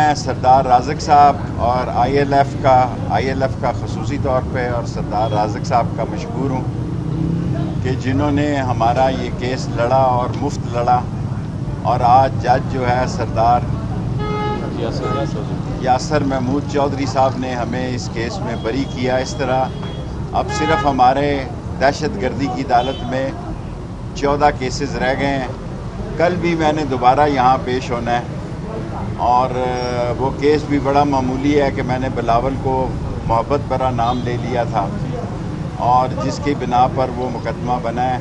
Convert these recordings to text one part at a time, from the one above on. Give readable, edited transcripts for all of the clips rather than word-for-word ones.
میں سردار رازق صاحب اور آئی ایل ایف کا خصوصی طور پہ اور سردار رازق صاحب کا مشکور ہوں کہ جنہوں نے ہمارا یہ کیس لڑا اور مفت لڑا، اور آج جج جو ہے سردار یاسر محمود چودھری صاحب نے ہمیں اس کیس میں بری کیا۔ اس طرح اب صرف ہمارے دہشت گردی کی عدالت میں 14 کیسز رہ گئے ہیں۔ کل بھی میں نے دوبارہ یہاں پیش ہونا ہے، اور وہ کیس بھی بڑا معمولی ہے کہ میں نے بلاول کو محبت برا نام لے لیا تھا، اور جس کی بنا پر وہ مقدمہ بنا ہے۔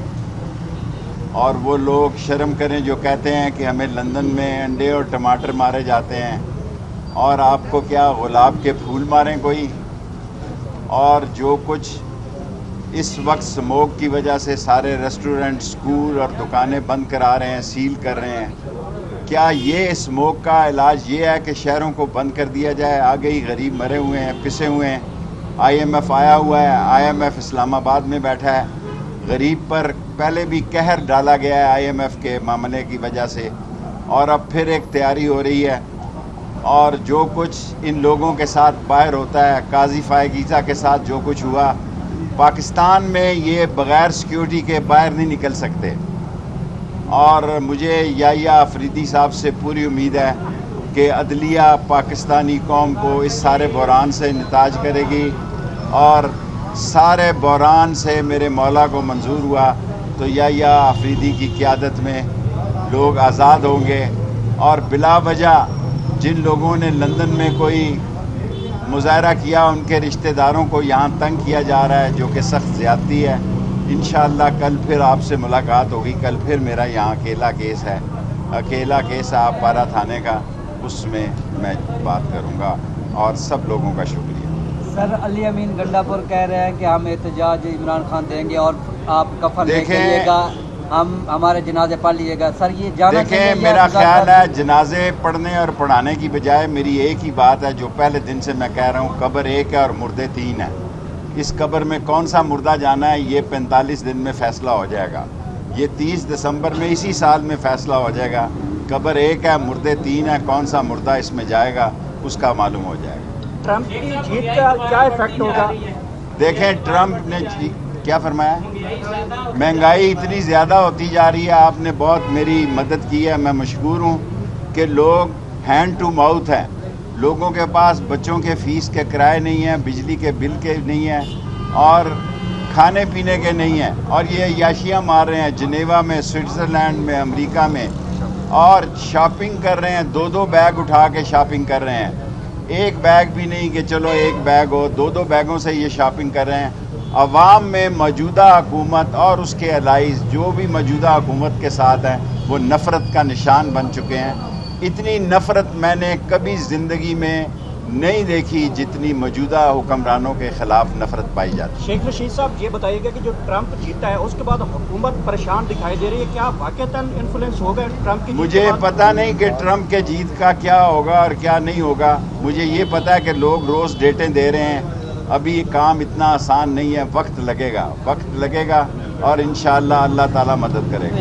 اور وہ لوگ شرم کریں جو کہتے ہیں کہ ہمیں لندن میں انڈے اور ٹماٹر مارے جاتے ہیں، اور آپ کو کیا گلاب کے پھول ماریں کوئی؟ اور جو کچھ اس وقت سموگ کی وجہ سے سارے ریسٹورنٹ، سکول اور دکانیں بند کرا رہے ہیں، سیل کر رہے ہیں، کیا یہ سموگ کا علاج یہ ہے کہ شہروں کو بند کر دیا جائے؟ آگے ہی غریب مرے ہوئے ہیں، پسے ہوئے ہیں۔ آئی ایم ایف آیا ہوا ہے، آئی ایم ایف اسلام آباد میں بیٹھا ہے۔ غریب پر پہلے بھی قہر ڈالا گیا ہے آئی ایم ایف کے معاملے کی وجہ سے، اور اب پھر ایک تیاری ہو رہی ہے۔ اور جو کچھ ان لوگوں کے ساتھ باہر ہوتا ہے، قاضی فائقیزہ کے ساتھ جو کچھ ہوا، پاکستان میں یہ بغیر سیکیورٹی کے باہر نہیں نکل سکتے۔ اور مجھے یحییٰ آفریدی صاحب سے پوری امید ہے کہ عدلیہ پاکستانی قوم کو اس سارے بحران سے نتاج کرے گی، اور سارے بحران سے میرے مولا کو منظور ہوا تو یحییٰ آفریدی کی قیادت میں لوگ آزاد ہوں گے۔ اور بلا وجہ جن لوگوں نے لندن میں کوئی مظاہرہ کیا، ان کے رشتہ داروں کو یہاں تنگ کیا جا رہا ہے، جو کہ سخت زیادتی ہے۔ انشاءاللہ کل پھر آپ سے ملاقات ہوگی۔ کل پھر میرا یہاں اکیلا کیس ہے آپ پارا تھانے کا، اس میں بات کروں گا، اور سب لوگوں کا شکریہ۔ سر، علی امین گنڈا پور کہہ رہے ہیں کہ ہم احتجاج عمران خان دیں گے اور آپ کفن لے کے آئیے گا، ہمارے جنازے پڑھ لیے گا۔ سر یہ جانا دیکھیں، میرا خیال ہے جنازے پڑھنے اور پڑھانے کی بجائے میری ایک ہی بات ہے جو پہلے دن سے میں کہہ رہا ہوں، قبر ایک ہے اور مردے 3 ہیں۔ اس قبر میں کون سا مردہ جانا ہے یہ 45 دن میں فیصلہ ہو جائے گا، یہ 30 دسمبر میں اسی سال میں فیصلہ ہو جائے گا۔ قبر ایک ہے، مردے 3 ہیں، کون سا مردہ اس میں جائے گا اس کا معلوم ہو جائے گا۔ ٹرمپ کی جیت کا کیا ایفیکٹ ہوگا؟ دیکھیں، ٹرمپ نے کیا فرمایا؟ مہنگائی اتنی زیادہ ہوتی جا رہی ہے، آپ نے بہت میری مدد کی ہے، میں مشکور ہوں کہ لوگ ہینڈ ٹو ماؤتھ ہیں، لوگوں کے پاس بچوں کے فیس کے کرائے نہیں ہیں، بجلی کے بل کے نہیں ہیں، اور کھانے پینے کے نہیں ہیں، اور یہ عیاشیاں مار رہے ہیں جنیوا میں، سوئٹزرلینڈ میں، امریکہ میں، اور شاپنگ کر رہے ہیں، 2 بیگ اٹھا کے شاپنگ کر رہے ہیں۔ ایک بیگ بھی نہیں کہ چلو ایک بیگ ہو، 2 بیگوں سے یہ شاپنگ کر رہے ہیں۔ عوام میں موجودہ حکومت اور اس کے الائز جو بھی موجودہ حکومت کے ساتھ ہیں وہ نفرت کا نشان بن چکے ہیں۔ اتنی نفرت میں نے کبھی زندگی میں نہیں دیکھی جتنی موجودہ حکمرانوں کے خلاف نفرت پائی جاتی ہے۔ شیخ رشید صاحب یہ بتائیے گا کہ جو ٹرمپ جیتا ہے اس کے بعد حکومت پریشان دکھائی دے رہی ہے، کیا واقعتاً انفلوئنس ہوگا ٹرمپ کی؟ مجھے پتہ نہیں کہ ٹرمپ کے جیت کا کیا ہوگا اور کیا نہیں ہوگا، مجھے یہ پتہ ہے کہ لوگ روز ڈیٹیں دے رہے ہیں۔ ابھی یہ کام اتنا آسان نہیں ہے، وقت لگے گا اور انشاءاللہ اللہ تعالیٰ مدد کرے گا۔